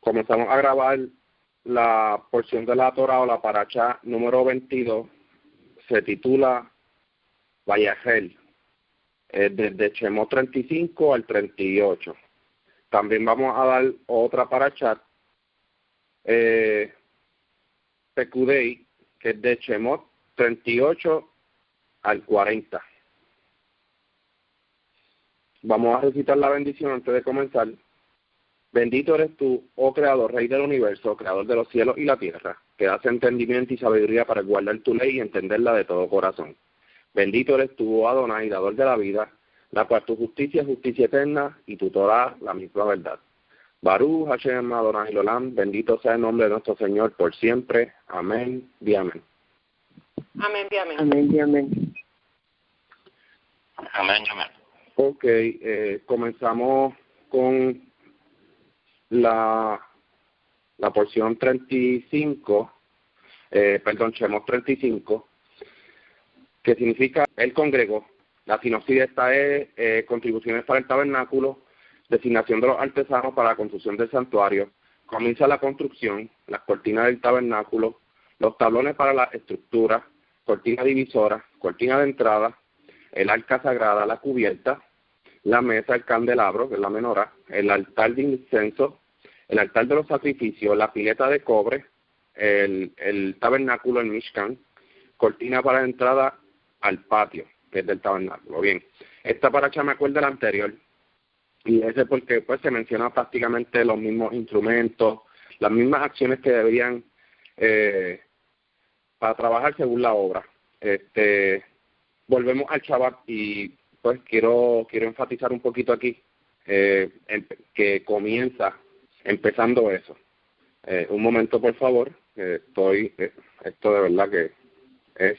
Comenzamos a grabar la porción de la Torah o la paracha número 22. Se titula Vayahel, desde Shemot 35 al 38. También vamos a dar otra paracha, Pekudei, que es de Shemot 38 al 40. Vamos a recitar la bendición antes de comenzar. Bendito eres tú, oh Creador, Rey del universo, Creador de los cielos y la tierra, que das entendimiento y sabiduría para guardar tu ley y entenderla de todo corazón. Bendito eres tú, oh Adonai, dador de la vida, la cual tu justicia es justicia eterna y tu Torah la misma verdad. Baruch Hashem Adonai Olam, bendito sea el nombre de nuestro Señor por siempre. Amén y amén. Amén y amén. Amén y amén. Amén y amén. Ok, comenzamos con la porción 35, Shemot 35, que significa el congregó. La sinopsis de esta es contribuciones para el tabernáculo, designación de los artesanos para la construcción del santuario, comienza la construcción, las cortinas del tabernáculo, los tablones para la estructura, cortina divisora, cortina de entrada, el arca sagrada, la cubierta, la mesa, el candelabro, que es la menorá, el altar de incienso, el altar de los sacrificios, la pileta de cobre, el tabernáculo, el Mishkan, cortina para la entrada al patio, que es del tabernáculo. Bien, esta paracha me acuerda de la anterior, y ese porque pues se menciona prácticamente los mismos instrumentos, las mismas acciones que deberían para trabajar según la obra. Volvemos al Shabbat y pues quiero enfatizar un poquito aquí que comienza empezando eso. Un momento, por favor. Esto de verdad que es...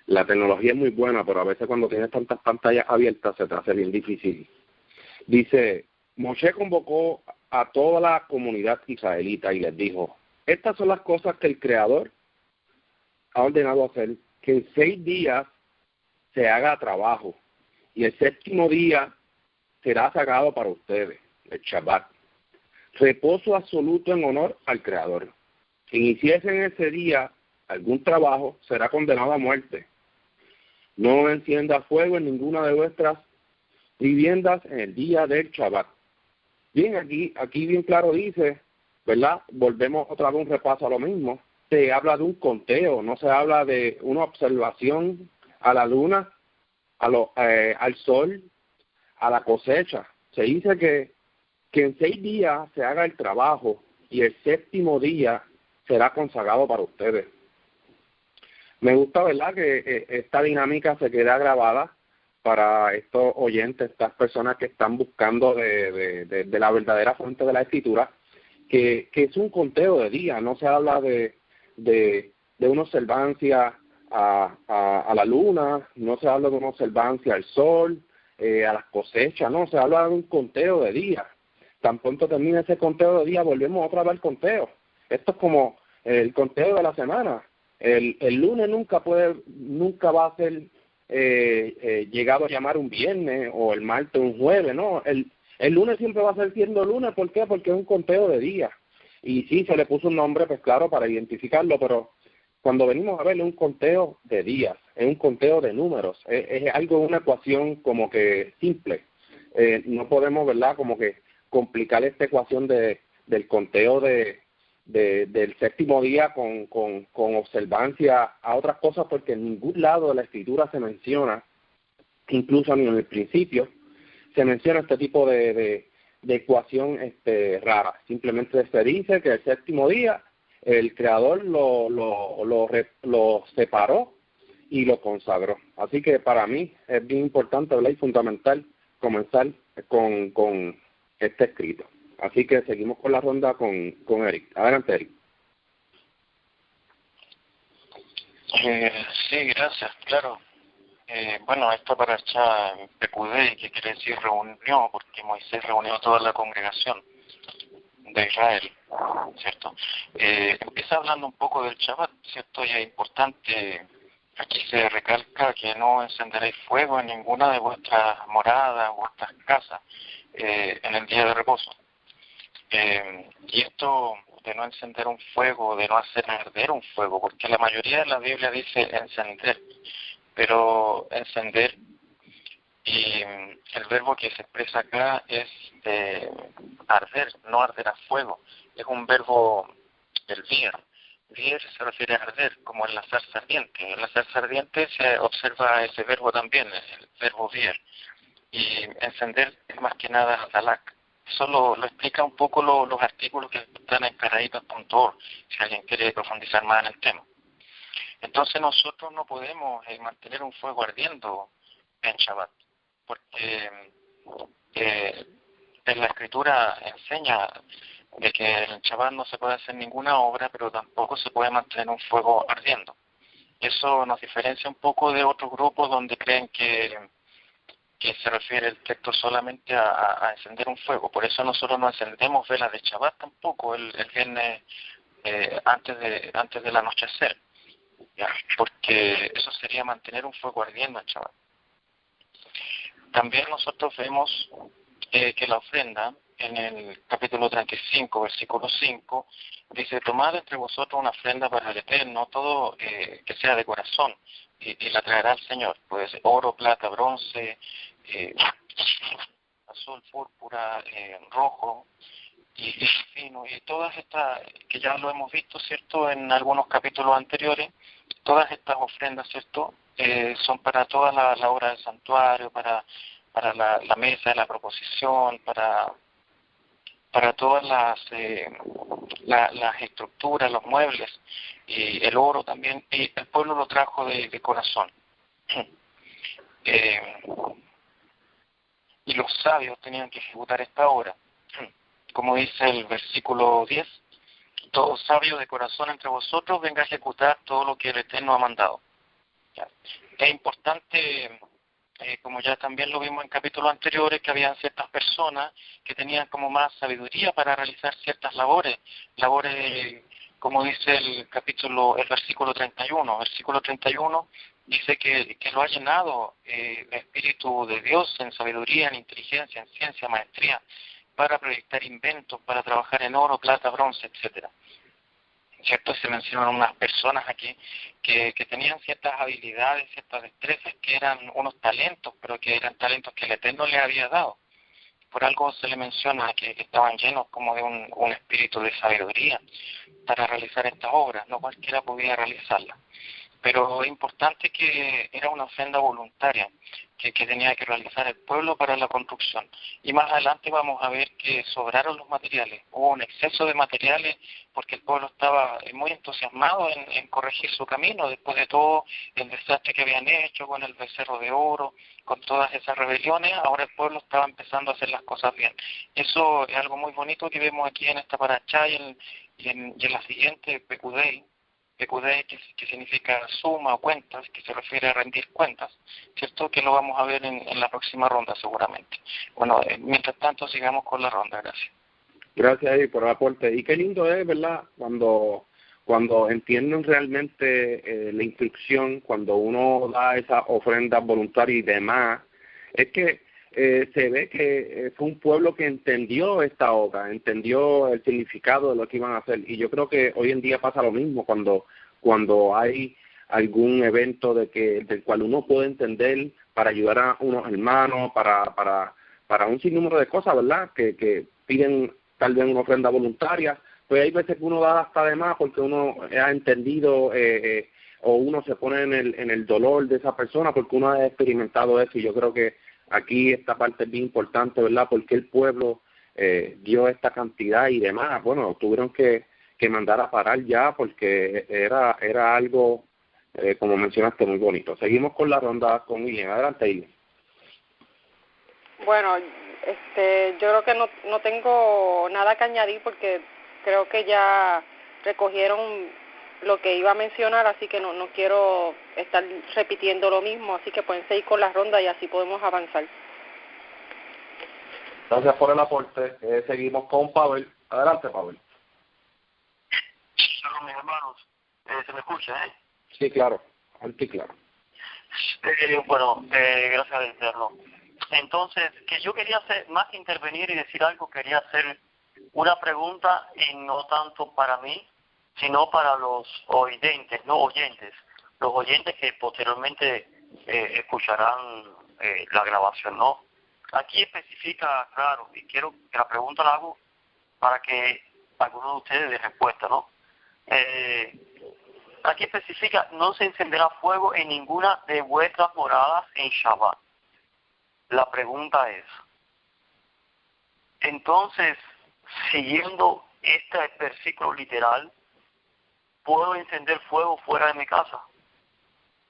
La tecnología es muy buena, pero a veces cuando tienes tantas pantallas abiertas se te hace bien difícil. Dice, Moshe convocó a toda la comunidad israelita y les dijo, estas son las cosas que el Creador ha ordenado hacer, que en 6 días se haga trabajo y el 7º día será sagrado para ustedes, el Shabbat. Reposo absoluto en honor al Creador. Si iniciesen ese día algún trabajo, será condenado a muerte. No encienda fuego en ninguna de vuestras viviendas en el día del Shabbat. Bien, aquí bien claro dice, ¿verdad? Volvemos otra vez un repaso a lo mismo. Se habla de un conteo, no se habla de una observación a la luna, al sol, a la cosecha. Se dice que en 6 días se haga el trabajo y el 7º día será consagrado para ustedes. Me gusta, ¿verdad?, que esta dinámica se queda grabada para estos oyentes, estas personas que están buscando de la verdadera fuente de la Escritura, que es un conteo de días. No se habla de una observancia a la luna, no se habla de una observancia al sol, a las cosechas, no, se habla de un conteo de días. Tan pronto termina ese conteo de días, volvemos otra vez al conteo. Esto es como el conteo de la semana. El lunes nunca va a ser llegado a llamar un viernes, o el martes un jueves, no. El lunes siempre va a ser siendo lunes. ¿Por qué? Porque es un conteo de días. Y sí, se le puso un nombre, pues claro, para identificarlo, pero cuando venimos a verlo, es un conteo de días, es un conteo de números, es algo, una ecuación como que simple. No podemos, ¿verdad?, como que complicar esta ecuación del conteo del 7º día con observancia a otras cosas, porque en ningún lado de la Escritura se menciona, incluso ni en el principio, se menciona este tipo de ecuación rara. Simplemente se dice que el 7º día el Creador lo separó y lo consagró. Así que para mí es bien importante, ¿verdad?, y fundamental comenzar con este escrito. Así que seguimos con la ronda con Eric. Adelante, Eric. Sí, gracias, claro. Bueno, esta paracha Pekudei, que quiere decir reunió, porque Moisés reunió a toda la congregación de Israel, ¿cierto? Empieza hablando un poco del Shabbat, ¿cierto? Y es importante, aquí se recalca que no encenderéis fuego en ninguna de vuestras moradas, vuestras casas, en el día de reposo. Y Y esto de no encender un fuego, de no hacer arder un fuego, porque la mayoría de la Biblia dice encender, pero encender, y el verbo que se expresa acá es arder, no arder a fuego. Es un verbo, el vier. Vier se refiere a arder, como en la zarza ardiente. En la zarza ardiente se observa ese verbo también, el verbo vier. Y encender es más que nada dalak. Eso lo explica un poco los artículos que están en caraítas.org, si alguien quiere profundizar más en el tema. Entonces nosotros no podemos mantener un fuego ardiendo en Shabbat, porque en la Escritura enseña de que en Shabbat no se puede hacer ninguna obra, pero tampoco se puede mantener un fuego ardiendo. Eso nos diferencia un poco de otros grupos donde creen que se refiere el texto solamente a encender un fuego. Por eso nosotros no encendemos velas de Shabbat tampoco el viernes antes del anochecer, ¿ya? Porque eso sería mantener un fuego ardiendo en Shabbat. También nosotros vemos que la ofrenda, en el capítulo 35, versículo 5, dice: tomad entre vosotros una ofrenda para el Eterno, todo que sea de corazón, y la traerá al Señor. Puede ser oro, plata, bronce, azul, púrpura, rojo y fino, y todas estas, que ya lo hemos visto, ¿cierto?, en algunos capítulos anteriores, todas estas ofrendas, ¿cierto?, son para toda la obra del santuario, para la mesa de la proposición, para todas las estructuras, los muebles, y el oro también, y el pueblo lo trajo de corazón. Y los sabios tenían que ejecutar esta obra. Como dice el versículo 10, todo sabio de corazón entre vosotros venga a ejecutar todo lo que el Eterno ha mandado. ¿Ya? Es importante, como ya también lo vimos en capítulos anteriores, que habían ciertas personas que tenían como más sabiduría para realizar ciertas labores, como dice el versículo 31. Versículo 31 dice que lo ha llenado el Espíritu de Dios en sabiduría, en inteligencia, en ciencia, maestría, para proyectar inventos, para trabajar en oro, plata, bronce, etcétera. ¿Cierto? Se mencionan unas personas aquí que tenían ciertas habilidades, ciertas destrezas, que eran unos talentos, pero que eran talentos que el Eterno le había dado. Por algo se le menciona que estaban llenos como de un espíritu de sabiduría para realizar estas obras. No cualquiera podía realizarlas. Pero es importante que era una ofrenda voluntaria que tenía que realizar el pueblo para la construcción. Y más adelante vamos a ver que sobraron los materiales. Hubo un exceso de materiales porque el pueblo estaba muy entusiasmado en corregir su camino después de todo el desastre que habían hecho con el becerro de oro, con todas esas rebeliones. Ahora el pueblo estaba empezando a hacer las cosas bien. Eso es algo muy bonito que vemos aquí en esta paracha y en la siguiente, Pekudei, que significa suma o cuentas, que se refiere a rendir cuentas, ¿cierto? Que lo vamos a ver en la próxima ronda seguramente. Bueno, mientras tanto sigamos con la ronda. Gracias. Gracias, Eddie, por el aporte. Y qué lindo es, ¿verdad?, cuando entienden realmente la instrucción, cuando uno da esas ofrendas voluntarias y demás, es que se ve que fue un pueblo que entendió esta obra, entendió el significado de lo que iban a hacer. Y yo creo que hoy en día pasa lo mismo cuando hay algún evento del cual uno puede entender para ayudar a unos hermanos, para un sinnúmero de cosas, ¿verdad?, que piden tal vez una ofrenda voluntaria. Pues hay veces que uno da hasta de más porque uno ha entendido o uno se pone en el dolor de esa persona porque uno ha experimentado eso. Y yo creo que aquí esta parte es bien importante, ¿verdad?, porque el pueblo dio esta cantidad y demás. Bueno, tuvieron que mandar a parar ya porque era algo, como mencionaste, muy bonito. Seguimos con la ronda con William. Adelante, William. Bueno, yo creo que no tengo nada que añadir porque creo que ya recogieron lo que iba a mencionar, así que no quiero estar repitiendo lo mismo, así que pueden seguir con la ronda y así podemos avanzar. Gracias por el aporte. Seguimos con Pavel. Adelante, Pavel. Saludos, mis hermanos. ¿Se me escucha, Sí, claro. Alto y claro. Gracias al Eterno. Entonces, que yo quería hacer más que intervenir y decir algo, quería hacer una pregunta y no tanto para mí, sino para los oyentes, los oyentes que posteriormente escucharán la grabación, ¿no? Aquí especifica, claro, y quiero que la pregunta la hago para que alguno de ustedes dé respuesta, ¿no? Aquí especifica, no se encenderá fuego en ninguna de vuestras moradas en Shabbat. La pregunta es, entonces, siguiendo este versículo literal, ¿puedo encender fuego fuera de mi casa?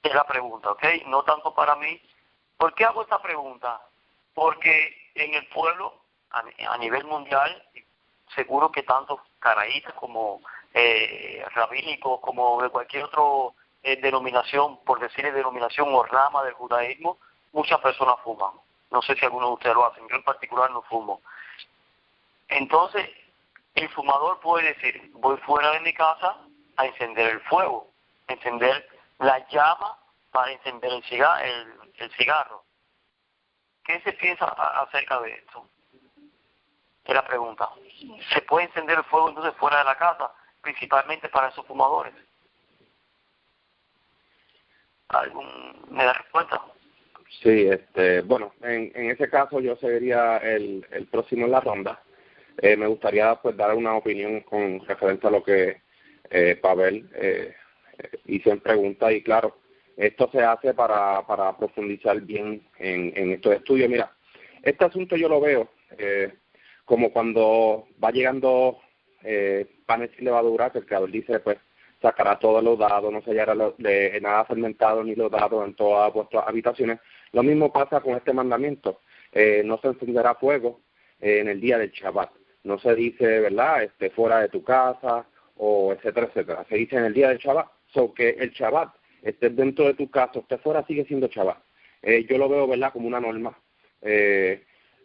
Es la pregunta, ¿ok? No tanto para mí. ¿Por qué hago esta pregunta? Porque en el pueblo, a nivel mundial, seguro que tanto caraítas como rabínicos, como de cualquier otra denominación, por decir denominación o rama del judaísmo, muchas personas fuman. No sé si algunos de ustedes lo hacen, yo en particular no fumo. Entonces, el fumador puede decir, voy fuera de mi casa a encender el fuego, encender la llama para encender el cigarro. ¿Qué se piensa acerca de esto? Es la pregunta. ¿Se puede encender el fuego entonces fuera de la casa, principalmente para esos fumadores? ¿Me da respuesta? Sí, bueno, en ese caso yo sería el próximo en la ronda. Me gustaría pues dar una opinión con referente a lo que Pavel hizo en pregunta, y claro, esto se hace para profundizar bien en estos estudios. Mira, este asunto yo lo veo como cuando va llegando panes y levadura, que el creador dice, pues sacará todos los dados, no se hallará de nada fermentado ni los dados en todas vuestras habitaciones. Lo mismo pasa con este mandamiento. No se encenderá fuego en el día del Shabbat. No se dice, ¿verdad?, fuera de tu casa, o etcétera, etcétera. Se dice en el día del Shabbat. So que el Shabbat esté dentro de tu casa, esté fuera, sigue siendo Shabbat. Yo lo veo, ¿verdad?, como una norma.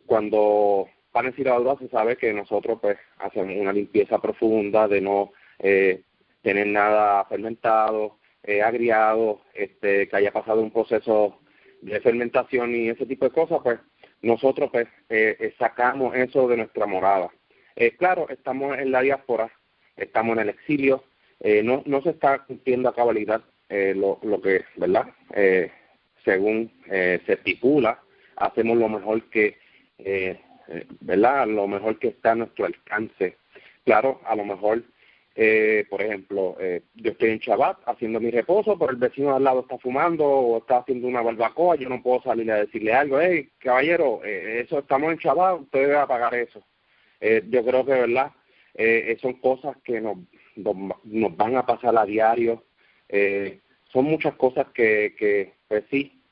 Cuando panes y levadura se sabe que nosotros pues hacemos una limpieza profunda de no tener nada fermentado, agriado, que haya pasado un proceso de fermentación y ese tipo de cosas, pues nosotros pues sacamos eso de nuestra morada. Claro, estamos en la diáspora, estamos en el exilio, no se está cumpliendo a cabalidad lo que, ¿verdad?, según se estipula. Hacemos lo mejor que, ¿verdad?, lo mejor que está a nuestro alcance. Claro, a lo mejor, por ejemplo, yo estoy en Shabbat haciendo mi reposo, pero el vecino al lado está fumando o está haciendo una barbacoa, yo no puedo salir a decirle algo, hey, caballero, eso estamos en Shabbat, usted debe pagar eso. Yo creo que, ¿verdad?, son cosas que nos van a pasar a diario. Son muchas cosas que pues sí,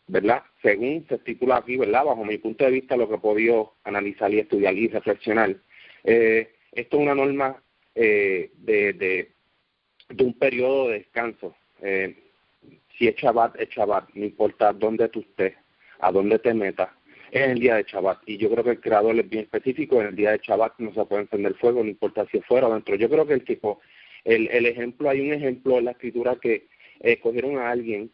¿verdad?, según se estipula aquí, ¿verdad?, bajo mi punto de vista, lo que he podido analizar y estudiar y reflexionar, esto es una norma de un periodo de descanso. Si es Shabbat, no importa dónde tú estés, a dónde te metas, es el día de Shabbat. Y yo creo que el creador es bien específico, en el día de Shabbat no se puede encender fuego, no importa si es fuera o dentro. Yo creo que el ejemplo, hay un ejemplo en la escritura que cogieron a alguien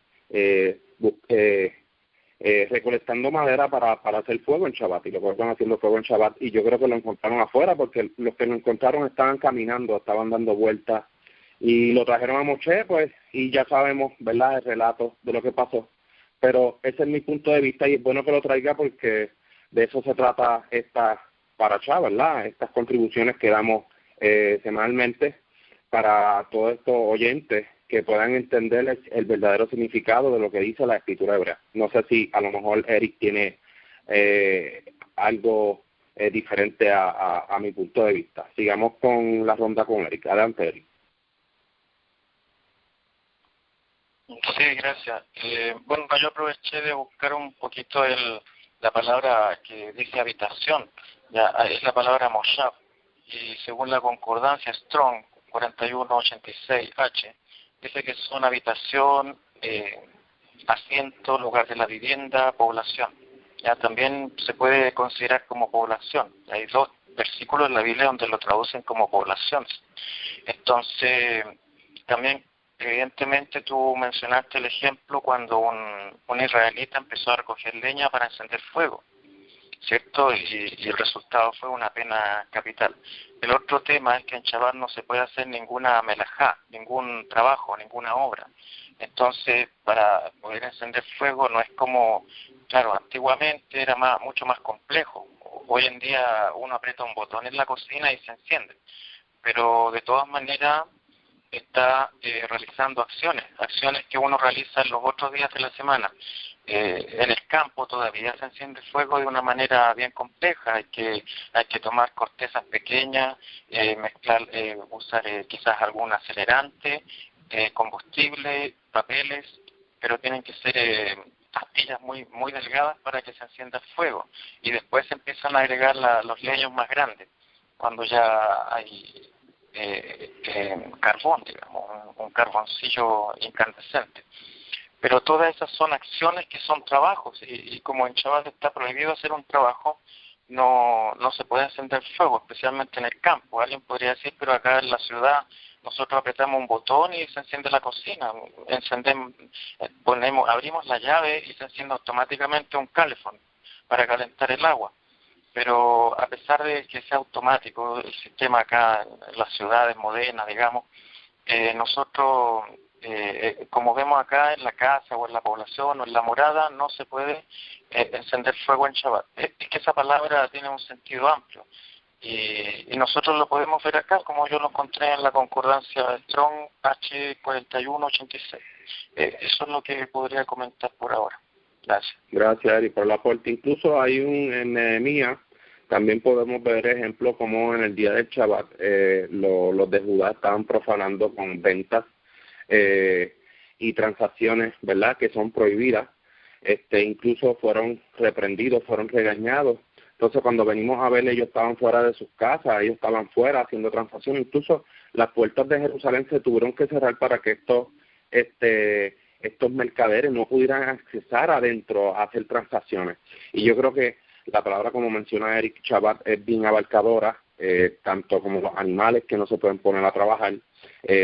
recolectando madera para hacer fuego en Shabbat, y lo que están haciendo fuego en Shabbat, y yo creo que lo encontraron afuera, porque los que lo encontraron estaban caminando, estaban dando vueltas, y lo trajeron a Moshe, pues, y ya sabemos, ¿verdad?, el relato de lo que pasó. Pero ese es mi punto de vista, y es bueno que lo traiga porque de eso se trata esta parashá, ¿verdad?, estas contribuciones que damos semanalmente para todos estos oyentes que puedan entender el verdadero significado de lo que dice la escritura hebrea. No sé si a lo mejor Eric tiene algo diferente a mi punto de vista. Sigamos con la ronda con Eric. Adelante, Eric. Sí, gracias. Bueno, yo aproveché de buscar un poquito la palabra que dice habitación. Ya es la palabra Moshav, y según la concordancia Strong 4186H, dice que es una habitación, asiento, lugar de la vivienda, población. Ya también se puede considerar como población. Hay 2 versículos en la Biblia donde lo traducen como población. Entonces, también evidentemente tú mencionaste el ejemplo cuando un israelita empezó a recoger leña para encender fuego. ¿cierto? Y el resultado fue una pena capital. El otro tema es que en Shabbat no se puede hacer ninguna melajá, ningún trabajo, ninguna obra. Entonces, para poder encender fuego no es como, claro, antiguamente era mucho más complejo. Hoy en día uno aprieta un botón en la cocina y se enciende. Pero de todas maneras está realizando acciones que uno realiza en los otros días de la semana. En el campo todavía se enciende fuego de una manera bien compleja. Hay que tomar cortezas pequeñas, mezclar, usar quizás algún acelerante, combustible, papeles, pero tienen que ser pastillas muy delgadas para que se encienda el fuego. Y después se empiezan a agregar los leños más grandes, cuando ya hay carbón, digamos, un carboncillo incandescente. Pero todas esas son acciones que son trabajos, y como en Shabbat está prohibido hacer un trabajo, no se puede encender fuego, especialmente en el campo. Alguien podría decir, pero acá en la ciudad nosotros apretamos un botón y se enciende la cocina, abrimos la llave y se enciende automáticamente un calefón para calentar el agua. Pero a pesar de que sea automático el sistema acá en las ciudades modernas, digamos, nosotros, como vemos acá en la casa o en la población o en la morada, no se puede encender fuego en Shabbat. Es que esa palabra tiene un sentido amplio. Y nosotros lo podemos ver acá, como yo lo encontré en la concordancia de Strong H4186. Eso es lo que podría comentar por ahora. Gracias. Gracias, Eric, por el aporte. Incluso hay en Nehemías, también podemos ver ejemplos como en el día del Shabbat, los de Judá estaban profanando con ventas y transacciones, ¿verdad?, que son prohibidas. Incluso fueron reprendidos, fueron regañados. Entonces, cuando venimos a ver, ellos estaban fuera de sus casas, ellos estaban fuera haciendo transacciones. Incluso las puertas de Jerusalén se tuvieron que cerrar para que estos mercaderes no pudieran accesar adentro a hacer transacciones. Y yo creo que la palabra, como menciona Eric, Shabbat, es bien abarcadora, tanto como los animales que no se pueden poner a trabajar.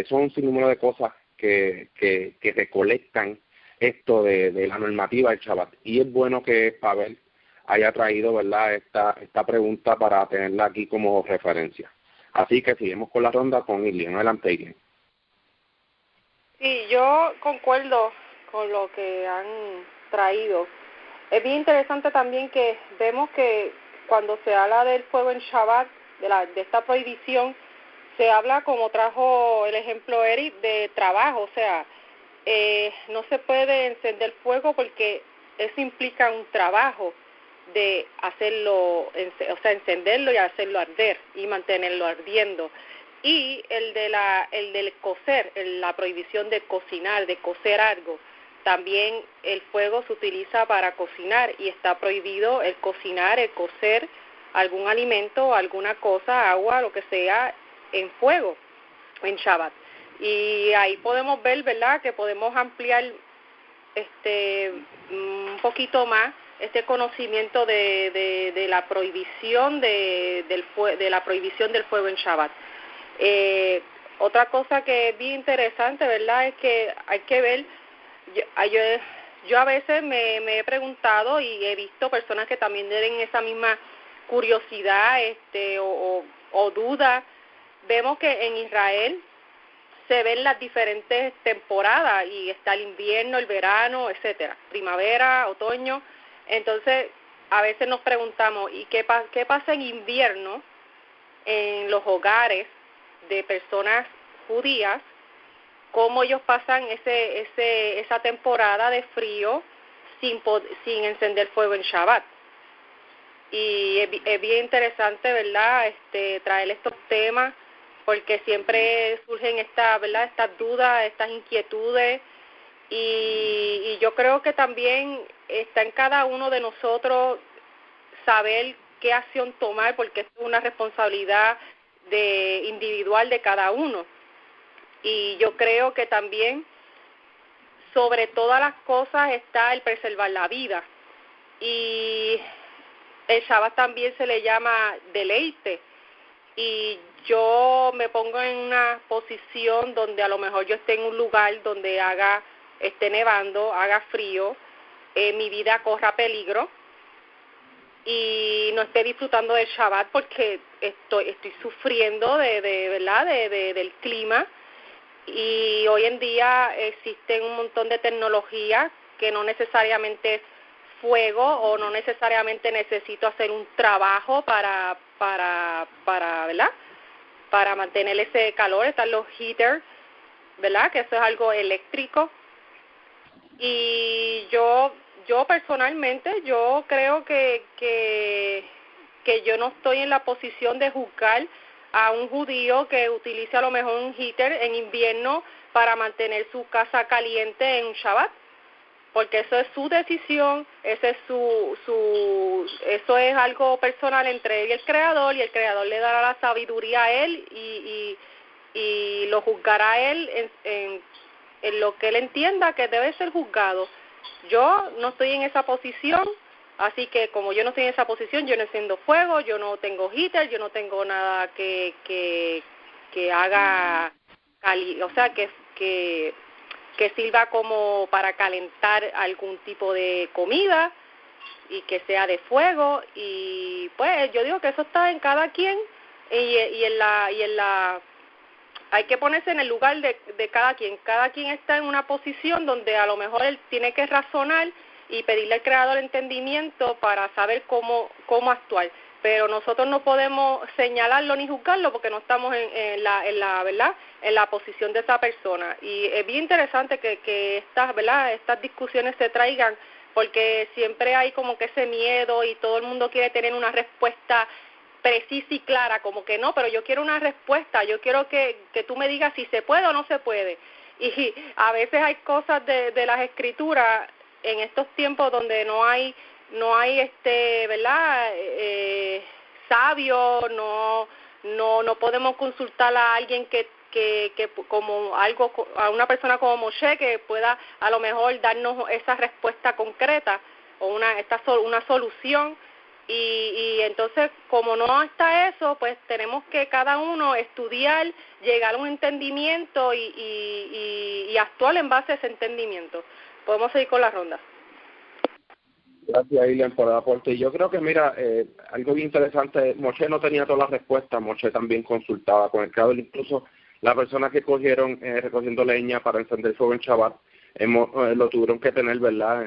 Son un sinnúmero de cosas que recolectan esto de la normativa del Shabbat. Y es bueno que Pavel haya traído, ¿verdad?, esta pregunta para tenerla aquí como referencia. Así que seguimos con la ronda con Ilian. Adelante, Ilian. Sí, yo concuerdo con lo que han traído. Es bien interesante también que vemos que cuando se habla del fuego en Shabbat, de esta prohibición, se habla, como trajo el ejemplo Eric, de trabajo. O sea, no se puede encender fuego porque eso implica un trabajo de hacerlo, o sea, encenderlo y hacerlo arder y mantenerlo ardiendo. Y el del cocer, la prohibición de cocinar, de cocer algo. También el fuego se utiliza para cocinar y está prohibido el cocinar, el cocer algún alimento, alguna cosa, agua, lo que sea, en fuego, en Shabbat. Y ahí podemos ver, ¿verdad?, que podemos ampliar un poquito más este conocimiento de la prohibición de la prohibición del fuego en Shabbat. Otra cosa que es bien interesante, ¿verdad?, es que hay que ver, yo a veces me he preguntado y he visto personas que también tienen esa misma curiosidad o duda. Vemos que en Israel se ven las diferentes temporadas y está el invierno, el verano, etcétera, primavera, otoño. Entonces, a veces nos preguntamos, ¿y qué pasa en invierno en los hogares de personas judías? ¿Cómo ellos pasan esa temporada de frío sin encender fuego en Shabbat? Y es bien interesante, ¿verdad?, traer estos temas, porque siempre surgen estas dudas, estas inquietudes, y yo creo que también está en cada uno de nosotros saber qué acción tomar, porque es una responsabilidad individual de cada uno. Y yo creo que también sobre todas las cosas está el preservar la vida. Y el Shabbat también se le llama deleite. Y yo me pongo en una posición donde a lo mejor yo esté en un lugar donde esté nevando, haga frío, mi vida corra peligro, y no esté disfrutando del Shabbat porque estoy sufriendo del clima. Y hoy en día existen un montón de tecnologías que no necesariamente es fuego o no necesariamente necesito hacer un trabajo para ¿verdad? Para mantener ese calor. Están los heaters, ¿verdad? Que eso es algo eléctrico. Y yo personalmente, yo creo que yo no estoy en la posición de juzgar a un judío que utilice a lo mejor un heater en invierno para mantener su casa caliente en Shabbat, porque eso es su decisión, eso es algo personal entre él y el Creador le dará la sabiduría a él y lo juzgará a él en lo que él entienda que debe ser juzgado. Yo no estoy en esa posición. Así que como yo no estoy en esa posición, yo no enciendo fuego, yo no tengo heater, yo no tengo nada que haga, o sea, que sirva como para calentar algún tipo de comida y que sea de fuego. Y pues yo digo que eso está en cada quien y en la hay que ponerse en el lugar de cada quien. Cada quien está en una posición donde a lo mejor él tiene que razonar y pedirle al Creador entendimiento para saber cómo actuar. Pero nosotros no podemos señalarlo ni juzgarlo porque no estamos en la posición de esa persona. Y es bien interesante que estas discusiones se traigan, porque siempre hay como que ese miedo y todo el mundo quiere tener una respuesta precisa y clara, como que no, pero yo quiero una respuesta, yo quiero que tú me digas si se puede o no se puede. Y a veces hay cosas de las escrituras en estos tiempos donde no hay ¿verdad? Sabio, no podemos consultar a alguien que como a una persona como Moshe que pueda a lo mejor darnos esa respuesta concreta o una solución. Y entonces, como no está eso, pues tenemos que cada uno estudiar, llegar a un entendimiento y actuar en base a ese entendimiento. Podemos seguir con la ronda. Gracias, Ilian, por el aporte. Yo creo que, mira, algo bien interesante, Moshe no tenía todas las respuestas, Moshe también consultaba con el Creador, incluso la persona que cogieron recogiendo leña para encender fuego en Shabbat, lo tuvieron que tener, ¿verdad?,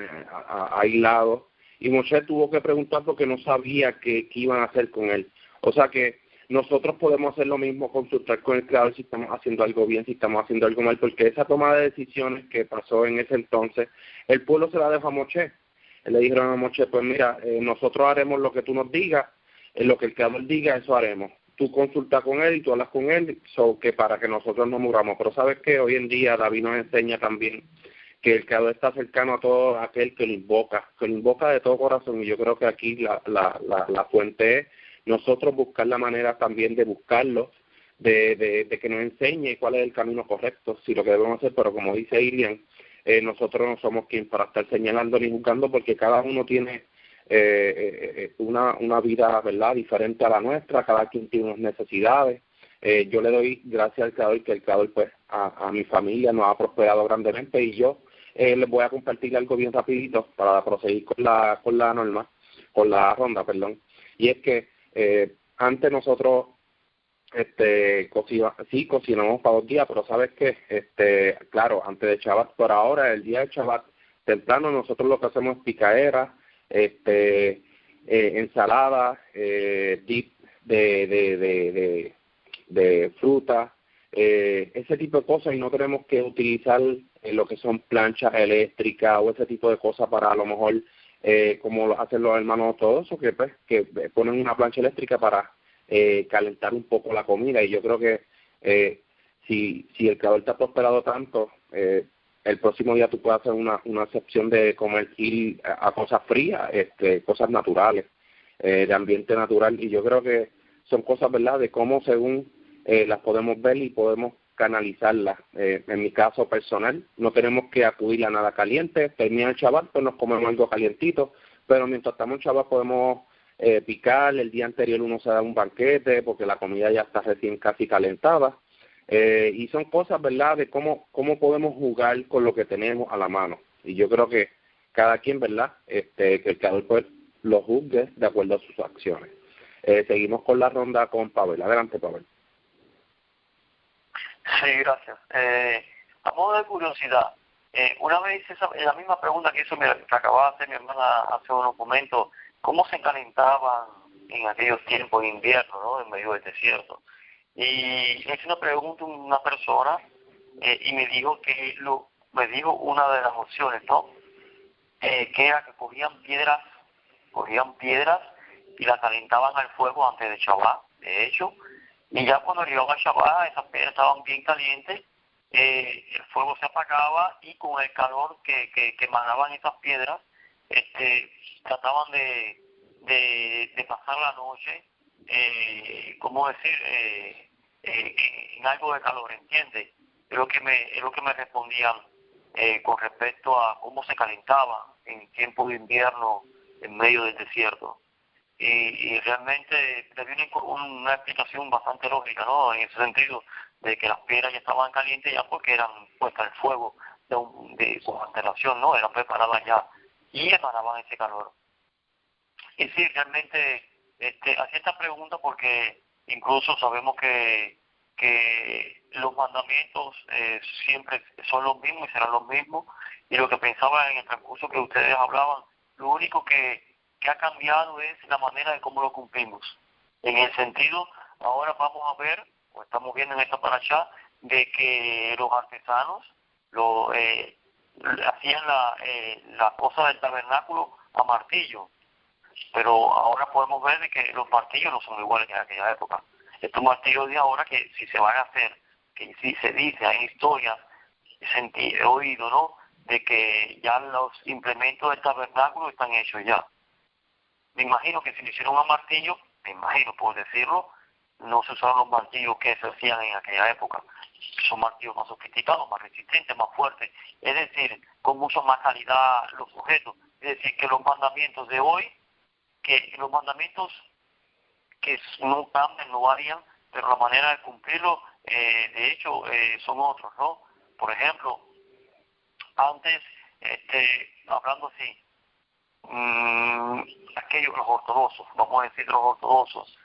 aislado. Y Moshe tuvo que preguntar porque no sabía qué iban a hacer con él. O sea que nosotros podemos hacer lo mismo, consultar con el Creador si estamos haciendo algo bien, si estamos haciendo algo mal, porque esa toma de decisiones que pasó en ese entonces, el pueblo se la dejó a Moshe. Le dijeron a Moshe, pues mira, nosotros haremos lo que tú nos digas, lo que el Creador diga, eso haremos. Tú consultas con él y tú hablas con él, que para que nosotros no muramos. Pero ¿sabes qué? Hoy en día David nos enseña también que el Creador está cercano a todo aquel que lo invoca de todo corazón. Y yo creo que aquí la fuente es nosotros buscar la manera también de buscarlo, de que nos enseñe cuál es el camino correcto, si lo que debemos hacer. Pero como dice Ilian, nosotros no somos quien para estar señalando ni juzgando, porque cada uno tiene una vida, ¿verdad?, diferente a la nuestra, cada quien tiene unas necesidades. Yo le doy gracias al Creador, que el Creador pues a mi familia nos ha prosperado grandemente, y yo les voy a compartir algo bien rapidito para proseguir con la ronda, perdón. Y es que antes nosotros cocinamos para 2 días, pero sabes que claro, antes de Shabbat, por ahora el día de Shabbat temprano nosotros lo que hacemos es picaera, ensalada, dip de fruta, ese tipo de cosas, y no tenemos que utilizar lo que son planchas eléctricas o ese tipo de cosas para a lo mejor como hacen los hermanos todos, que ponen una plancha eléctrica para calentar un poco la comida. Y yo creo que si el Creador te ha prosperado tanto, el próximo día tú puedes hacer una excepción de comer ir a cosas frías, cosas naturales, de ambiente natural. Y yo creo que son cosas, ¿verdad?, de cómo según las podemos ver y podemos canalizarlas. En mi caso personal, no tenemos que acudir a nada caliente. Termina el Shabbat, pues nos comemos algo calientito, pero mientras estamos en Shabbat podemos picar. El día anterior uno se da un banquete porque la comida ya está recién casi calentada. Y son cosas, ¿verdad?, de cómo podemos jugar con lo que tenemos a la mano. Y yo creo que cada quien, ¿verdad?, que el Creador pues los juzgues de acuerdo a sus acciones. Seguimos con la ronda con Pavel. Adelante, Pavel. Sí, gracias. A modo de curiosidad, una vez la misma pregunta que que acababa de hacer mi hermana hace unos momentos, ¿cómo se calentaban en aquellos tiempos de invierno, ¿no?, en medio del desierto? Y le hice una pregunta a una persona y me dijo una de las opciones, ¿no?, que era que cogían piedras y las calentaban al fuego antes de Shabbat, de hecho, y ya cuando llegaba a Shabbat, esas piedras estaban bien calientes, el fuego se apagaba y con el calor que emanaban esas piedras, trataban de pasar la noche, ¿cómo decir?, en algo de calor, ¿entiendes? Es lo que me respondían con respecto a cómo se calentaba en tiempo de invierno en medio del desierto. Y realmente le di una explicación bastante lógica, ¿no?, en ese sentido, de que las piedras ya estaban calientes ya porque eran puestas al fuego con antelación, ¿no?, eran preparadas ya y emanaban ese calor. Y sí, realmente hacía esta pregunta porque incluso sabemos que los mandamientos siempre son los mismos y serán los mismos, y lo que pensaba en el transcurso que ustedes hablaban, lo único que ha cambiado es la manera de cómo lo cumplimos. En el sentido, ahora vamos a ver, o estamos viendo en esta parashá, de que los artesanos hacían la cosa del tabernáculo a martillo, pero ahora podemos ver de que los martillos no son iguales que en aquella época. Estos martillos de ahora, que si se van a hacer, que si se dice, hay historias, he oído, ¿no?, de que ya los implementos del tabernáculo están hechos ya. Me imagino que si lo hicieron a martillo, por decirlo, no se usaron los martillos que se hacían en aquella época. Son martillos más sofisticados, más resistentes, más fuertes, es decir, con mucha más calidad los objetos. Es decir, que los mandamientos de hoy, que no cambian, no varían, pero la manera de cumplirlo, de hecho, son otros, ¿no? Por ejemplo, antes, hablando así, los ortodoxos, vamos a decir los ortodoxos,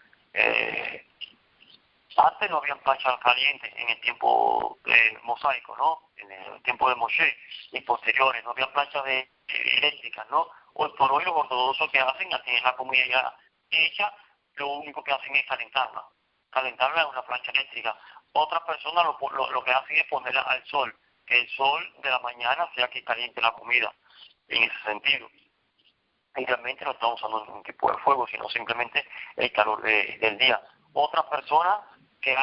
antes no habían planchas calientes en el tiempo mosaico, ¿no?, en el tiempo de Moshe, y posteriores, no había planchas eléctricas, ¿no? Hoy por hoy los ortodoxos que hacen, ya tienen la comida ya hecha, lo único que hacen es calentarla en una plancha eléctrica. Otras personas lo que hacen es ponerla al sol, que el sol de la mañana sea que caliente la comida, en ese sentido. Y realmente no estamos usando ningún tipo de fuego, sino simplemente el calor del día. Otras personas que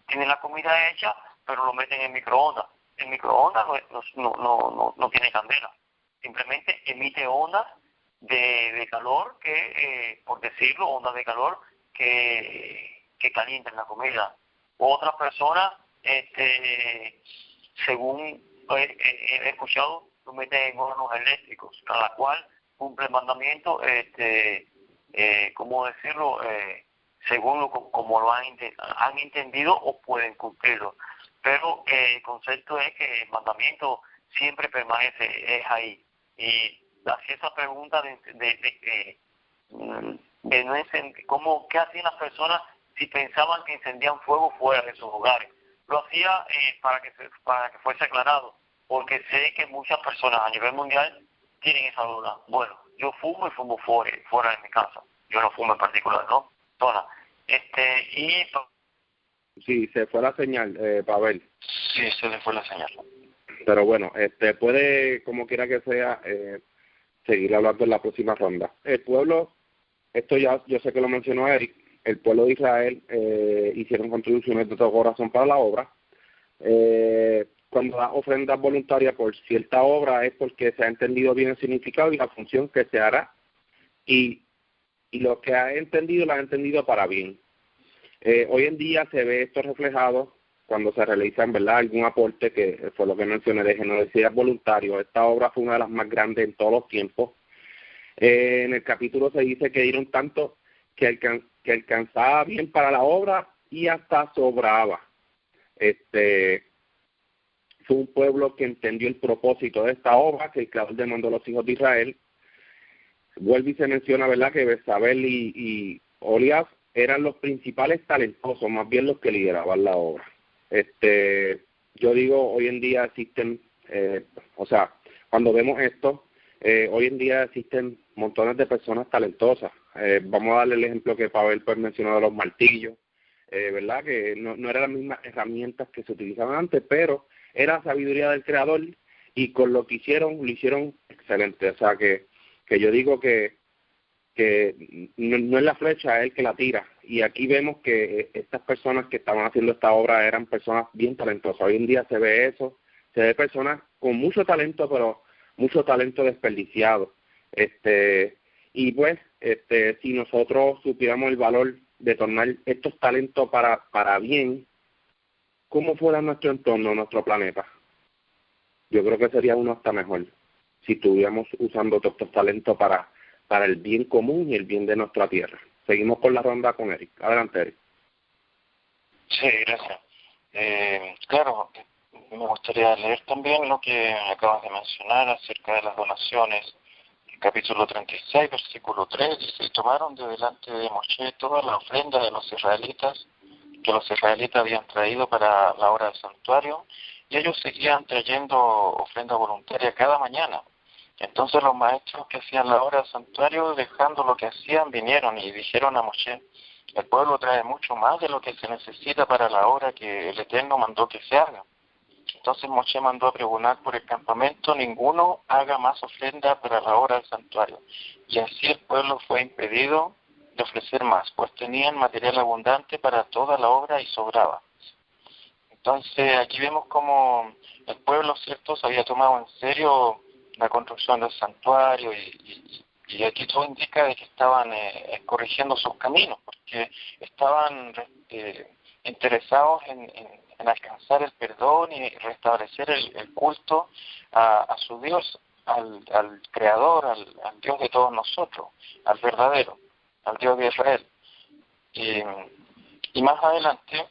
tienen la comida hecha, pero lo meten en microondas. El microondas no tiene candela, simplemente emite ondas de calor por decirlo, ondas de calor que calientan la comida. Otras personas, según he escuchado, lo meten en hornos eléctricos, cada cual cumple el mandamiento, ¿cómo decirlo?, según como lo han entendido o pueden cumplirlo. Pero el concepto es que el mandamiento siempre permanece, es ahí. Y hacía esa pregunta de no encender, ¿qué hacían las personas si pensaban que encendían fuego fuera de sus hogares? Lo hacía para que fuese aclarado, porque sé que muchas personas a nivel mundial tienen esa duda. Bueno, yo fumo y fumo fuera de mi casa. Yo no fumo en particular, ¿no? Sola. Sí, se fue la señal, Pavel. Sí, se le fue la señal. Pero bueno, puede, como quiera que sea, seguir hablando en la próxima ronda. El pueblo, esto ya yo sé que lo mencionó Eric, el pueblo de Israel hicieron contribuciones de todo corazón para la obra. Cuando da ofrendas voluntarias por cierta obra es porque se ha entendido bien el significado y la función que se hará, y lo que ha entendido lo ha entendido para bien. Hoy en día se ve esto reflejado cuando se realizan, ¿verdad?, algún aporte, que fue lo que mencioné, de generosidad voluntario. Esta obra fue una de las más grandes en todos los tiempos. En el capítulo se dice que dieron tanto que alcanzaba bien para la obra y hasta sobraba. Fue un pueblo que entendió el propósito de esta obra que el Creador demandó a los hijos de Israel, vuelve y se menciona, ¿verdad?, que Betsabé y Oliab eran los principales talentosos, más bien los que lideraban la obra. Yo digo, hoy en día existen, cuando vemos esto, hoy en día existen montones de personas talentosas. Vamos a darle el ejemplo que Pavel pues mencionó de los martillos, ¿verdad?, que no eran las mismas herramientas que se utilizaban antes, pero era sabiduría del Creador, y con lo hicieron excelente. O sea, que yo digo que no es la flecha, es el que la tira. Y aquí vemos que estas personas que estaban haciendo esta obra eran personas bien talentosas. Hoy en día se ve eso, se ve personas con mucho talento, pero mucho talento desperdiciado. Y pues, si nosotros supiéramos el valor de tornar estos talentos para bien, ¿cómo fuera nuestro entorno, nuestro planeta? Yo creo que sería uno hasta mejor si estuviéramos usando todos estos talentos para el bien común y el bien de nuestra tierra. Seguimos con la ronda con Eric. Adelante, Eric. Sí, gracias. Claro, me gustaría leer también lo que acabas de mencionar acerca de las donaciones. El capítulo 36, versículo 3, dice: y tomaron de delante de Moshe toda la ofrenda de los israelitas, que los israelitas habían traído para la obra del santuario, y ellos seguían trayendo ofrenda voluntaria cada mañana. Entonces los maestros que hacían la obra del santuario, dejando lo que hacían, vinieron y dijeron a Moshe: el pueblo trae mucho más de lo que se necesita para la obra que el Eterno mandó que se haga. Entonces Moshe mandó a pregonar por el campamento: ninguno haga más ofrenda para la obra del santuario. Y así el pueblo fue impedido de ofrecer más, pues tenían material abundante para toda la obra y sobraba. Entonces aquí vemos como el pueblo, ¿cierto?, se había tomado en serio la construcción del santuario, y aquí todo indica de que estaban corrigiendo sus caminos, porque estaban interesados en alcanzar el perdón y restablecer el culto a su Dios, al Creador, al Dios de todos nosotros, al verdadero, al Dios de Israel. Y más adelante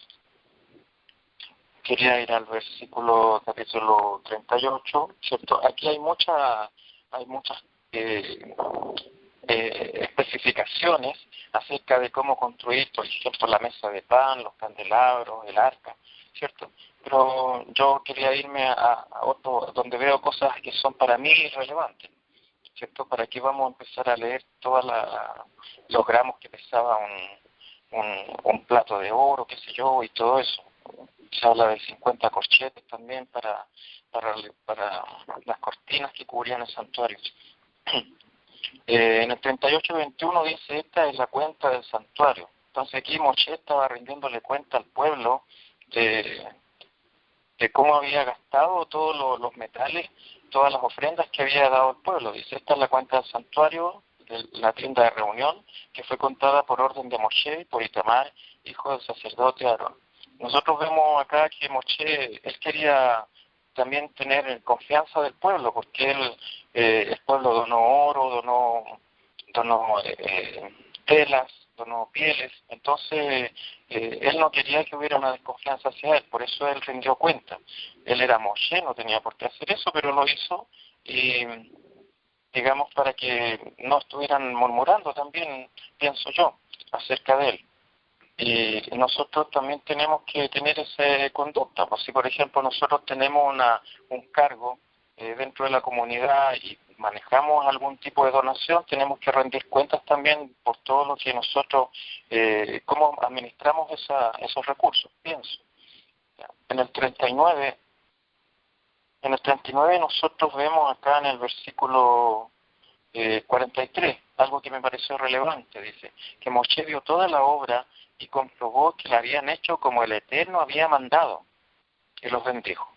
quería ir al versículo, capítulo 38, ¿cierto? Aquí hay muchas especificaciones acerca de cómo construir, por ejemplo, la mesa de pan, los candelabros, el arca, ¿cierto? Pero yo quería irme a otro, donde veo cosas que son para mí relevantes, ¿cierto? Para aquí vamos a empezar a leer todos los gramos que pesaba un plato de oro, qué sé yo, y todo eso. Se habla de 50 corchetes también para las cortinas que cubrían el santuario. En el 38:21 dice: esta es la cuenta del santuario. Entonces aquí Moshe estaba rindiéndole cuenta al pueblo de cómo había gastado todos los metales, todas las ofrendas que había dado el pueblo. Dice: esta es la cuenta del santuario, de la tienda de reunión, que fue contada por orden de Moshe, por Itamar, hijo del sacerdote Aarón. Nosotros vemos acá que Moshe, él quería también tener confianza del pueblo, porque el pueblo donó oro, donó telas, donó pieles. Entonces él no quería que hubiera una desconfianza hacia él, por eso él rindió cuenta. Él era Moshe, no tenía por qué hacer eso, pero lo hizo, y digamos, para que no estuvieran murmurando también, pienso yo, acerca de él. Y nosotros también tenemos que tener esa conducta. Pues si, por ejemplo, nosotros tenemos un cargo dentro de la comunidad y manejamos algún tipo de donación, tenemos que rendir cuentas también por todo lo que nosotros, cómo administramos esos recursos, pienso. En el 39 nosotros vemos acá en el versículo 43, algo que me pareció relevante. Dice que Moshe vio toda la obra y comprobó que la habían hecho como el Eterno había mandado, y los bendijo.